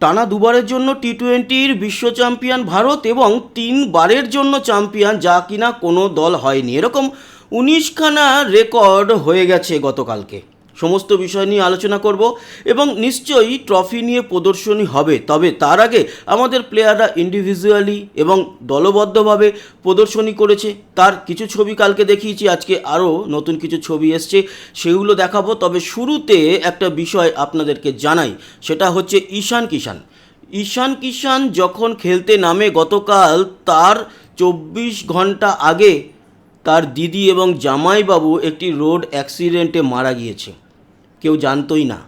টানা দুবারের জন্য টি-20 বিশ্ব চ্যাম্পিয়ন ভারত এবং 3বারের জন্য চ্যাম্পিয়ন, যা কিনা কোনো দল হয়নি। এরকম 19খানা রেকর্ড হয়ে গেছে গতকালকে। সমস্ত বিষয় নিয়ে আলোচনা করব এবং নিশ্চয়ই ট্রফি নিয়ে প্রদর্শনী হবে। তবে তার আগে আমাদের প্লেয়াররা ইন্ডিভিজুয়ালি এবং দলবদ্ধভাবে প্রদর্শনী করেছে, তার কিছু ছবি কালকে দেখিয়েছি, আজকে আরও নতুন কিছু ছবি এসছে, সেগুলো দেখাবো। তবে শুরুতে একটা বিষয় আপনাদেরকে জানাই, সেটা হচ্ছে ঈশান কিষান যখন খেলতে নামে গতকাল, তার 24 ঘন্টা আগে তার দিদি এবং জামাইবাবু একটি রোড অ্যাক্সিডেন্টে মারা গিয়েছে। কেউ জানতই না,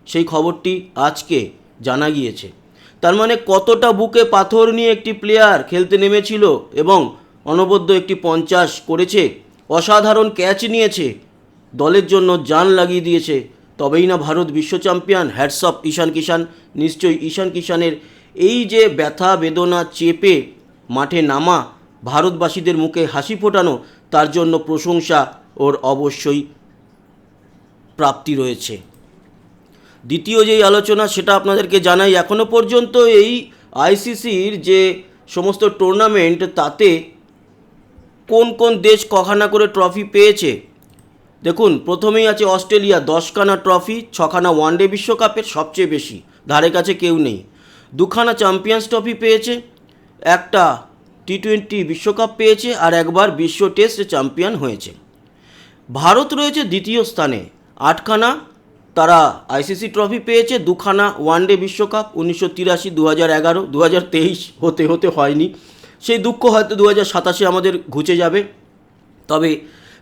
সেই খবরটি আজকে জানা গিয়েছে। তার মানে কতটা বুকে পাথর নিয়ে একটি প্লেয়ার খেলতে নেমেছিল এবং অনবদ্য একটি 50 করেছে, অসাধারণ ক্যাচ নিয়েছে, দলের জন্য জান লাগিয়ে দিয়েছে, তবেই না ভারত বিশ্ব চ্যাম্পিয়ন। হ্যাটস অফ ঈশান কিষান। নিশ্চয়ই ঈশান কিষানের এই যে ব্যথা বেদনা চেপে মাঠে নামা, ভারতবাসীদের মুখে হাসি ফোটানো, তার জন্য প্রশংসা ওর অবশ্যই প্রাপ্তি রয়েছে। দ্বিতীয় যেই আলোচনা সেটা আপনাদেরকে জানাই, এখনও পর্যন্ত এই আইসিসির যে সমস্ত টুর্নামেন্ট, তাতে কোন কোন দেশ কখানা করে ট্রফি পেয়েছে। দেখুন, প্রথমেই আছে অস্ট্রেলিয়া, 10খানা ট্রফি, 6খানা ওয়ানডে বিশ্বকাপের, সবচেয়ে বেশি, ধারে কাছে কেউ নেই। 2খানা চ্যাম্পিয়ন্স ট্রফি পেয়েছে, একটা টি-20 বিশ্বকাপ পেয়েছে, আর একবার বিশ্ব টেস্ট চ্যাম্পিয়ন হয়েছে। ভারত রয়েছে দ্বিতীয় স্থানে, 8খানা তারা আইসিসি ট্রফি পেয়েছে, 2খানা ওয়ানডে বিশ্বকাপ, 1983, 2011, 2023 হতে হতে হয়নি, সেই দুঃখ হয়তো 2027 আমাদের ঘুচে যাবে। তবে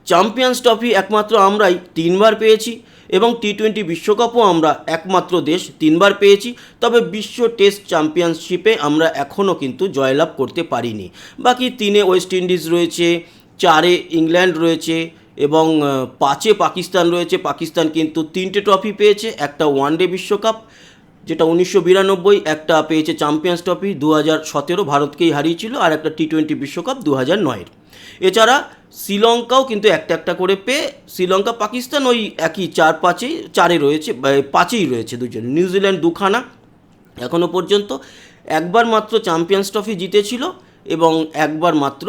চ্যাম্পিয়ন্স ট্রফি একমাত্র আমরাই 3বার পেয়েছি এবং টি-20 বিশ্বকাপও আমরা একমাত্র দেশ 3বার পেয়েছি। তবে বিশ্ব টেস্ট চ্যাম্পিয়নশিপে আমরা এখনও কিন্তু জয়লাভ করতে পারিনি। বাকি 3-এ ওয়েস্ট ইন্ডিজ রয়েছে, 4-এ ইংল্যান্ড রয়েছে এবং 5-এ পাকিস্তান রয়েছে। পাকিস্তান কিন্তু 3টে ট্রফি পেয়েছে, একটা ওয়ানডে বিশ্বকাপ যেটা 1992, একটা পেয়েছে চ্যাম্পিয়ন্স ট্রফি 2017 ভারতকেই হারিয়েছিল, আর একটা টি-20 বিশ্বকাপ 2009-এর। এছাড়া শ্রীলঙ্কাও কিন্তু একটা একটা করে পেয়ে, শ্রীলঙ্কা পাকিস্তান ওই একই 4-5-এ রয়েছে, 5-এই রয়েছে দুজন। নিউজিল্যান্ড 2খানা এখনও পর্যন্ত, একবার মাত্র চ্যাম্পিয়ন্স ট্রফি জিতেছিল এবং একবার মাত্র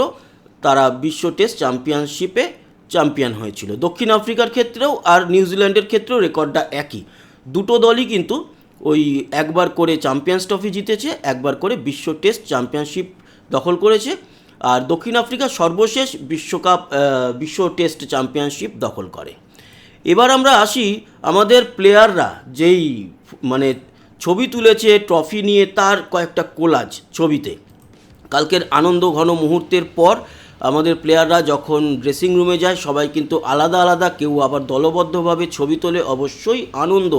তারা বিশ্ব টেস্ট চ্যাম্পিয়নশিপে চ্যাম্পিয়ন হয়েছিল। দক্ষিণ আফ্রিকার ক্ষেত্রেও আর নিউজিল্যান্ডের ক্ষেত্রেও রেকর্ডটা একই, দুটো দলই কিন্তু ওই একবার করে চ্যাম্পিয়ন্স ট্রফি জিতেছে, একবার করে বিশ্ব টেস্ট চ্যাম্পিয়নশিপ দখল করেছে, আর দক্ষিণ আফ্রিকা সর্বশেষ বিশ্ব টেস্ট চ্যাম্পিয়নশিপ দখল করে। এবার আমরা আসি আমাদের প্লেয়াররা যেই মানে ছবি তুলেছে ট্রফি নিয়ে, তার কয়েকটা কোলাজ ছবিতে। কালকের আনন্দ ঘন মুহূর্তের পর আমাদের প্লেয়াররা যখন ড্রেসিং রুমে যায়, সবাই কিন্তু আলাদা আলাদা, কেউ আবার দলবদ্ধভাবে ছবি তোলে, অবশ্যই আনন্দ।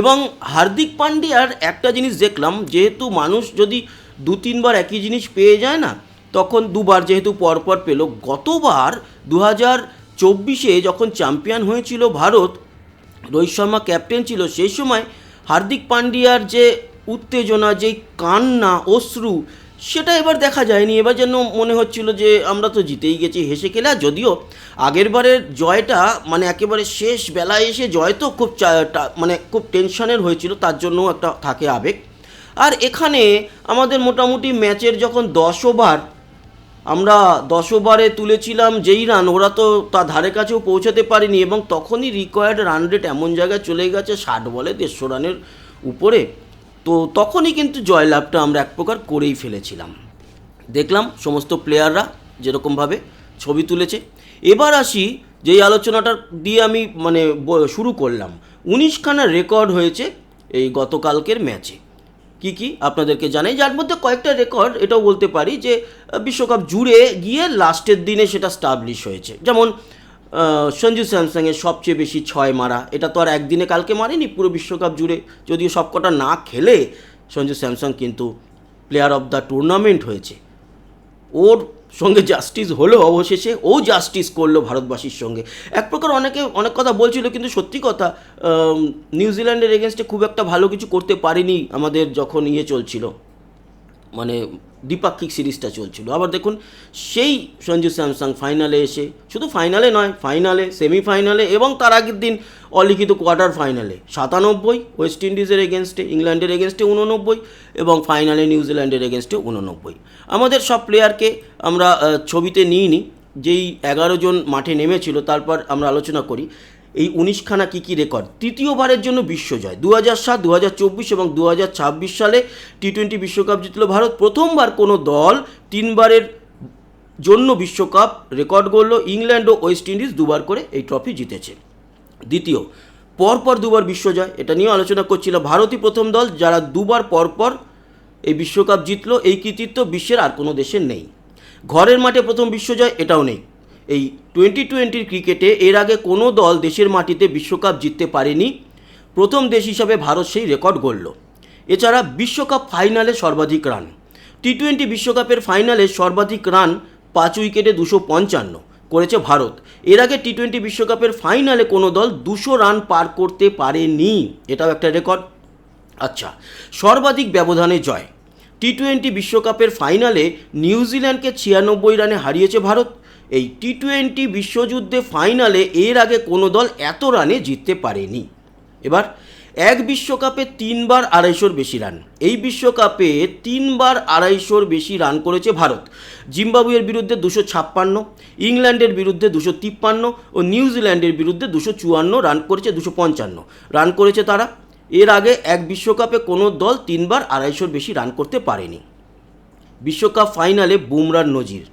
এবং হার্দিক পান্ডিয়ার একটা জিনিস দেখলাম, যেহেতু মানুষ যদি 2-3বার একই জিনিস পেয়ে যায় না, তখন 2বার যেহেতু পরপর পেল। গতবার 2024-এ যখন চ্যাম্পিয়ন হয়েছিল ভারত, রোহিত শর্মা ক্যাপ্টেন ছিল, সেই সময় হার্দিক পান্ডিয়ার যে উত্তেজনা, যেই কান্না, অশ্রু, সেটা এবার দেখা যায়নি। এবার যেন মনে হচ্ছিল যে আমরা তো জিতেই গেছি হেসে খেলে। আর যদিও আগের বারের জয়টা মানে একেবারে শেষ বেলায় এসে জয় তো খুব মানে খুব টেনশনের হয়েছিল, তার জন্য একটা থাকে আবেগ। আর এখানে আমাদের মোটামুটি ম্যাচের যখন 10 ওভার, আমরা 10 ওভারে তুলেছিলাম যেই রান, ওরা তো তার ধারে কাছেও পৌঁছাতে পারেনি, এবং তখনই রিকোয়ার্ড রান রেট এমন জায়গায় চলে গেছে 60 বলে 150 রানের উপরে। তো তখনই কিন্তু জয়লাভটা আমরা এক প্রকার করেই ফেলেছিলাম। দেখলাম সমস্ত প্লেয়াররা যেরকমভাবে ছবি তুলেছে। এবার আসি যেই আলোচনাটা দিয়ে আমি মানে শুরু করলাম, 19খানা রেকর্ড হয়েছে এই গতকালকের ম্যাচে। কি আপনাদেরকে জানাই, যার মধ্যে কয়েকটা রেকর্ড এটাও বলতে পারি যে বিশ্বকাপ জুড়ে গিয়ে লাস্টের দিনে সেটা স্টাবলিশ হয়েছে। যেমন সঞ্জু স্যামসংয়ের সবচেয়ে বেশি 6 মারা, এটা তো আর একদিনে কালকে মারেনি, পুরো বিশ্বকাপ জুড়ে, যদিও সবকটা না খেলে সঞ্জু স্যামসং কিন্তু প্লেয়ার অফ দ্য টুর্নামেন্ট হয়েছে। ওর সঙ্গে জাস্টিস হলো, অবশেষে ও জাস্টিস করলো ভারতবাসীর সঙ্গে। এক প্রকার অনেকে অনেক কথা বলছিল, কিন্তু সত্যি কথা, নিউজিল্যান্ডের এগেনস্টে খুব একটা ভালো কিছু করতে পারেনি আমাদের যখন চলছিল, মানে দ্বিপাক্ষিক সিরিজটা চলছিল। আবার দেখুন সেই সঞ্জু স্যামসন ফাইনালে এসে, শুধু ফাইনালে নয়, ফাইনালে, সেমিফাইনালে এবং তার আগের দিন অলিখিত কোয়ার্টার ফাইনালে 97, ওয়েস্ট ইন্ডিজের এগেনস্টে, ইংল্যান্ডের এগেনস্টে 89 এবং ফাইনালে নিউজিল্যান্ডের এগেনস্টে 89। আমাদের সব প্লেয়ারকে আমরা ছবিতে নিইনি, যেই 11 জন মাঠে নেমেছিল তারপর আমরা আলোচনা করি এই 19খানা কী কী রেকর্ড। তৃতীয়বারের জন্য বিশ্বজয় 2007, 2024 এবং 2026 সালে টি-20 বিশ্বকাপ জিতল ভারত। প্রথমবার কোনো দল 3বারের জন্য বিশ্বকাপ রেকর্ড গড়ল। ইংল্যান্ড ও ওয়েস্ট ইন্ডিজ 2বার করে এই ট্রফি জিতেছে। দ্বিতীয়, পরপর 2বার বিশ্বজয়, এটা নিয়েও আলোচনা করছিল। ভারতই প্রথম দল যারা 2বার পরপর এই বিশ্বকাপ জিতল। এই কৃতিত্ব বিশ্বের আর কোনো দেশের নেই। ঘরের মাঠে প্রথম বিশ্বজয়, এটাও নেই। এই 2020 ক্রিকেটে এর আগে কোনো দল দেশের মাটিতে বিশ্বকাপ জিততে পারেনি। প্রথম দেশ হিসাবে ভারত সেই রেকর্ড গড়ল। এছাড়া বিশ্বকাপ ফাইনালে সর্বাধিক রান, টি-20 বিশ্বকাপের ফাইনালে সর্বাধিক রান 5 উইকেটে 255 করেছে ভারত। এর আগে টি-20 বিশ্বকাপের ফাইনালে কোনো দল 200 রান পার করতে পারেনি, এটাও একটা রেকর্ড। আচ্ছা, সর্বাধিক ব্যবধানে জয়, টি-20 বিশ্বকাপের ফাইনালে নিউজিল্যান্ডকে 96 রানে হারিয়েছে ভারত। এই টি-20 বিশ্বযুদ্ধে ফাইনালে এর আগে কোনো দল এত রানে জিততে পারেনি। এবার এক বিশ্বকাপে 3বার 250-র বেশি রান, এই বিশ্বকাপে 3বার 250-র বেশি রান করেছে ভারত। জিম্বাবুয়ের বিরুদ্ধে 256, ইংল্যান্ডের বিরুদ্ধে 253 ও নিউজিল্যান্ডের বিরুদ্ধে 254 রান করেছে, 255 রান করেছে তারা। এর আগে এক বিশ্বকাপে কোনো দল 3বার 250-র বেশি রান করতে পারেনি। বিশ্বকাপ ফাইনালে বুমরার নজির,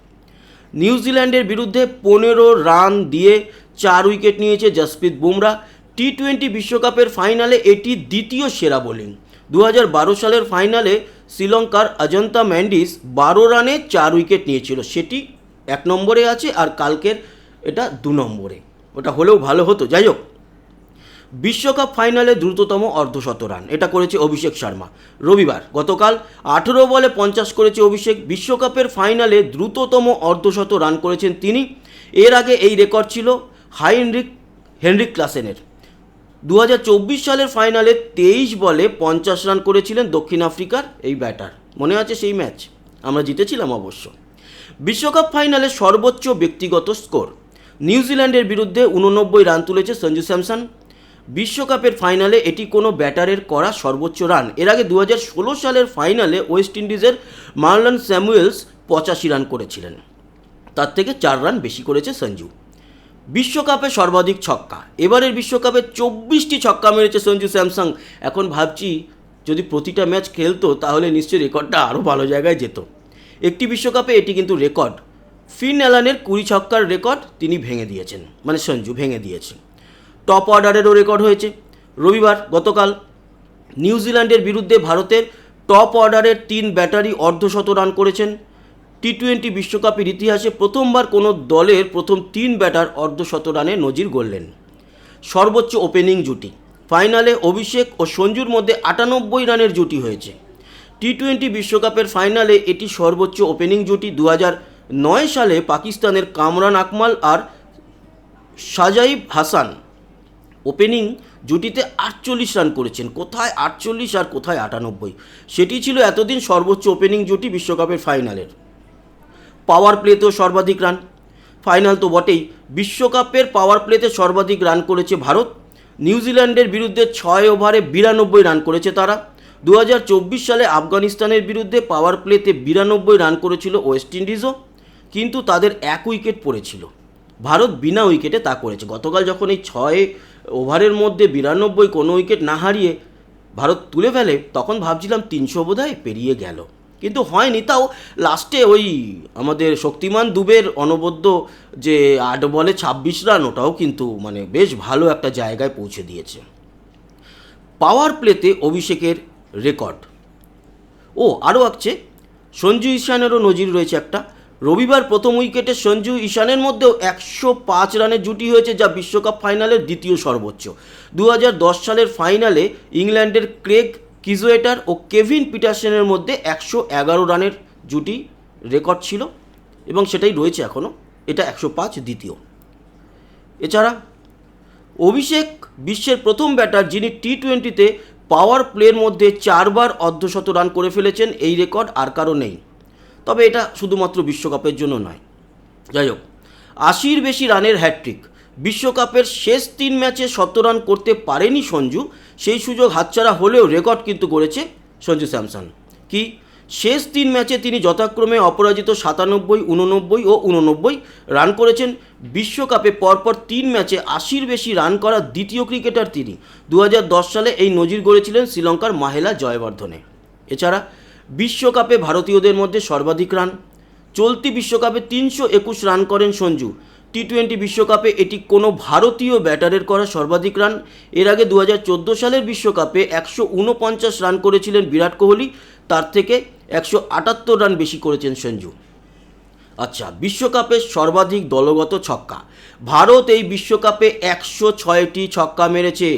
নিউজিল্যান্ডের বিরুদ্ধে 15 রান দিয়ে 4 উইকেট নিয়েছে জসপ্রীত বুমরা। টি-20 বিশ্বকাপের ফাইনালে এটি দ্বিতীয় সেরা বোলিং। 2012 সালের ফাইনালে শ্রীলঙ্কার অজন্তা ম্যান্ডিস 12 রানে 4 উইকেট নিয়েছিল, সেটি 1 নম্বরে আছে, আর কালকের এটা 2 নম্বরে। ওটা হলেও ভালো হতো, যাই হোক। বিশ্বকাপ ফাইনালে দ্রুততম অর্ধশত রান, এটা করেছে অভিষেক শর্মা রবিবার। গতকাল 18 বলে 50 করেছে অভিষেক। বিশ্বকাপের ফাইনালে দ্রুততম অর্ধশত রান করেছেন তিনি। এর আগে এই রেকর্ড ছিল হেনরিক ক্লাসেনের। 2024 সালের ফাইনালে 23 বলে 50 রান করেছিলেন দক্ষিণ আফ্রিকার এই ব্যাটার, মনে আছে সেই ম্যাচ, আমরা জিতেছিলাম অবশ্য। বিশ্বকাপ ফাইনালে সর্বোচ্চ ব্যক্তিগত স্কোর, নিউজিল্যান্ডের বিরুদ্ধে 89 রান তুলেছে সঞ্জু স্যামসন। বিশ্বকাপের ফাইনালে এটি কোনো ব্যাটারের করা সর্বোচ্চ রান। এর আগে 2016 সালের ফাইনালে ওয়েস্ট ইন্ডিজের মার্লন স্যামুয়েলস 85 রান করেছিলেন, তার থেকে 4 রান বেশি করেছে সঞ্জু। বিশ্বকাপে সর্বাধিক ছক্কা, এবারের বিশ্বকাপে 24টি ছক্কা মেরেছে সঞ্জু স্যামসন। এখন ভাবছি যদি প্রতিটা ম্যাচ খেলতো তাহলে নিশ্চয়ই রেকর্ডটা আরও ভালো জায়গায় যেত। একটি বিশ্বকাপে এটি কিন্তু রেকর্ড। ফিন অ্যালানের 20 ছক্কার রেকর্ড তিনি ভেঙে দিয়েছেন, মানে সঞ্জু ভেঙে দিয়েছে। টপ অর্ডারেরও রেকর্ড হয়েছে। রবিবার গতকাল নিউজিল্যান্ডের বিরুদ্ধে ভারতের টপ অর্ডারের 3 ব্যাটারি অর্ধশত রান করেছেন। টি-20 বিশ্বকাপের ইতিহাসে প্রথমবার কোনো দলের প্রথম 3 ব্যাটার অর্ধশত রানে নজির গড়লেন। সর্বোচ্চ ওপেনিং জুটি, ফাইনালে অভিষেক ও সঞ্জুর মধ্যে 98 রানের জুটি হয়েছে। টি-20 বিশ্বকাপের ফাইনালে এটি সর্বোচ্চ ওপেনিং জুটি। 2009 সালে পাকিস্তানের কামরান আকমাল আর সাজাইব হাসান ওপেনিং জুটিতে 48 রান করেছেন। কোথায় 48 আর কোথায় 98, সেটি ছিল এতদিন সর্বোচ্চ ওপেনিং জুটি বিশ্বকাপের ফাইনালের। পাওয়ার প্লেতেও সর্বাধিক রান, ফাইনাল তো বটেই, বিশ্বকাপের পাওয়ার প্লেতে সর্বাধিক রান করেছে ভারত। নিউজিল্যান্ডের বিরুদ্ধে 6 ওভারে 92 রান করেছে তারা। 2024 সালে আফগানিস্তানের বিরুদ্ধে পাওয়ার প্লেতে 92 রান করেছিল ওয়েস্ট ইন্ডিজও, কিন্তু তাদের 1 উইকেট পড়েছিল। ভারত বিনা উইকেটে তা করেছে। গতকাল যখন এই 6 ওভারের মধ্যে 92 কোনো উইকেট না হারিয়ে ভারত তুলে ফেলে, তখন ভাবছিলাম 300 বোধহয় পেরিয়ে গেল, কিন্তু হয়নি। তাও লাস্টে ওই আমাদের শক্তিমান দুবের অনবদ্য যে 8 বলে 26 রান, ওটাও কিন্তু মানে বেশ ভালো একটা জায়গায় পৌঁছে দিয়েছে। পাওয়ার প্লেতে অভিষেকের রেকর্ড, আরও আছে সঞ্জু ঈশানেরও নজির রয়েছে একটা। রবিবার প্রথম উইকেটে সঞ্জু ঈশানের মধ্যেও 105 রানের জুটি হয়েছে, যা বিশ্বকাপ ফাইনালের দ্বিতীয় সর্বোচ্চ। 2010 সালের ফাইনালে ইংল্যান্ডের ক্রেগ কিজোয়েটার ও কেভিন পিটারসেনের মধ্যে 111 রানের জুটি রেকর্ড ছিল এবং সেটাই রয়েছে এখনও, এটা 105 দ্বিতীয়। এছাড়া অভিষেক বিশ্বের প্রথম ব্যাটার যিনি টি-20তে পাওয়ার প্লের মধ্যে 4বার অর্ধশত রান করে ফেলেছেন। এই রেকর্ড আর কারো নেই। তবে এটা শুধুমাত্র বিশ্বকাপের জন্য নয়। যাই হোক, 80-র বেশি রানের হ্যাটট্রিক। বিশ্বকাপের শেষ 3 ম্যাচে 100 রান করতে পারেনি সঞ্জু, সেই সুযোগ হাতছাড়া হলেও রেকর্ড কিন্তু করেছে সঞ্জু স্যামসন। কি, শেষ 3 ম্যাচে তিনি যথাক্রমে অপরাজিত 97, 89 ও 89 রান করেছেন। বিশ্বকাপে পরপর 3 ম্যাচে 80-র বেশি রান করা দ্বিতীয় ক্রিকেটার তিনি। 2010 সালে এই নজির গড়েছিলেন শ্রীলঙ্কার মাহেলা জয়বর্ধনে। এছাড়া বিশ্বকাপে ভারতীয়দের মধ্যে সর্বাধিক রান। চলতি বিশ্বকাপে 321 রান করেন সঞ্জু। টি-20 বিশ্বকাপে এটি কোনো ভারতীয় ব্যাটারের করা সর্বাধিক রান। এর আগে 2014 সালের বিশ্বকাপে 149 রান করেছিলেন বিরাট কোহলি, তার থেকে 178 রান বেশি করেছেন সঞ্জু। আচ্ছা, বিশ্বকাপের সর্বাধিক দলগত ছক্কা। ভারত এই বিশ্বকাপে 106টি ছক্কা মেরেছে।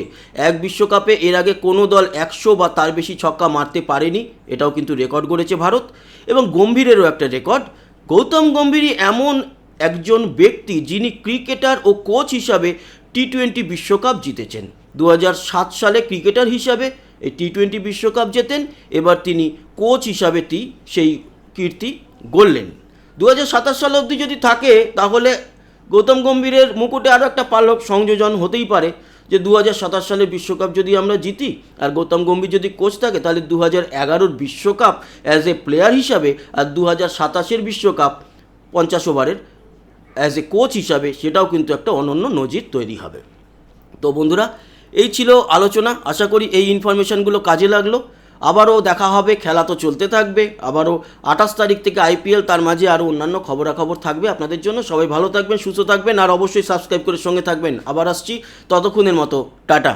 এক বিশ্বকাপে এর আগে কোনো দল 100 বা তার বেশি ছক্কা মারতে পারেনি, এটাও কিন্তু রেকর্ড গড়েছে ভারত। এবং গম্ভীরেরও একটা রেকর্ড। গৌতম গম্ভীরই এমন একজন ব্যক্তি যিনি ক্রিকেটার ও কোচ হিসাবে টি-20 বিশ্বকাপ জিতেছেন। 2007 সালে ক্রিকেটার হিসাবে এই টি-20 বিশ্বকাপ জেতেন, এবার তিনি কোচ হিসাবে সেই কীর্তি গড়লেন। 2027 সাল অবধি যদি থাকে তাহলে গৌতম গম্ভীরের মুকুটে আরও একটা পালক সংযোজন হতেই পারে, যে 2027 সালের বিশ্বকাপ যদি আমরা জিতি আর গৌতম গম্ভীর যদি কোচ থাকে, তাহলে 2011-র বিশ্বকাপ অ্যাজ এ প্লেয়ার হিসাবে আর 2027-এর বিশ্বকাপ 50 ওভারের অ্যাজ এ কোচ হিসাবে সেটাও কিন্তু একটা অনন্য নজির তৈরি হবে। তো বন্ধুরা, এই ছিল আলোচনা। আশা করি এই ইনফরমেশানগুলো কাজে লাগলো। আবারও দেখা হবে, খেলা তো চলতে থাকবে। আবারও 28 তারিখ থেকে IPL, তার মাঝে আরও অন্যান্য খবরাখবর থাকবে আপনাদের জন্য। সবাই ভালো থাকবেন, সুস্থ থাকবেন, আর অবশ্যই সাবস্ক্রাইব করে সঙ্গে থাকবেন। আবার আসছি, ততক্ষণের মতো টাটা।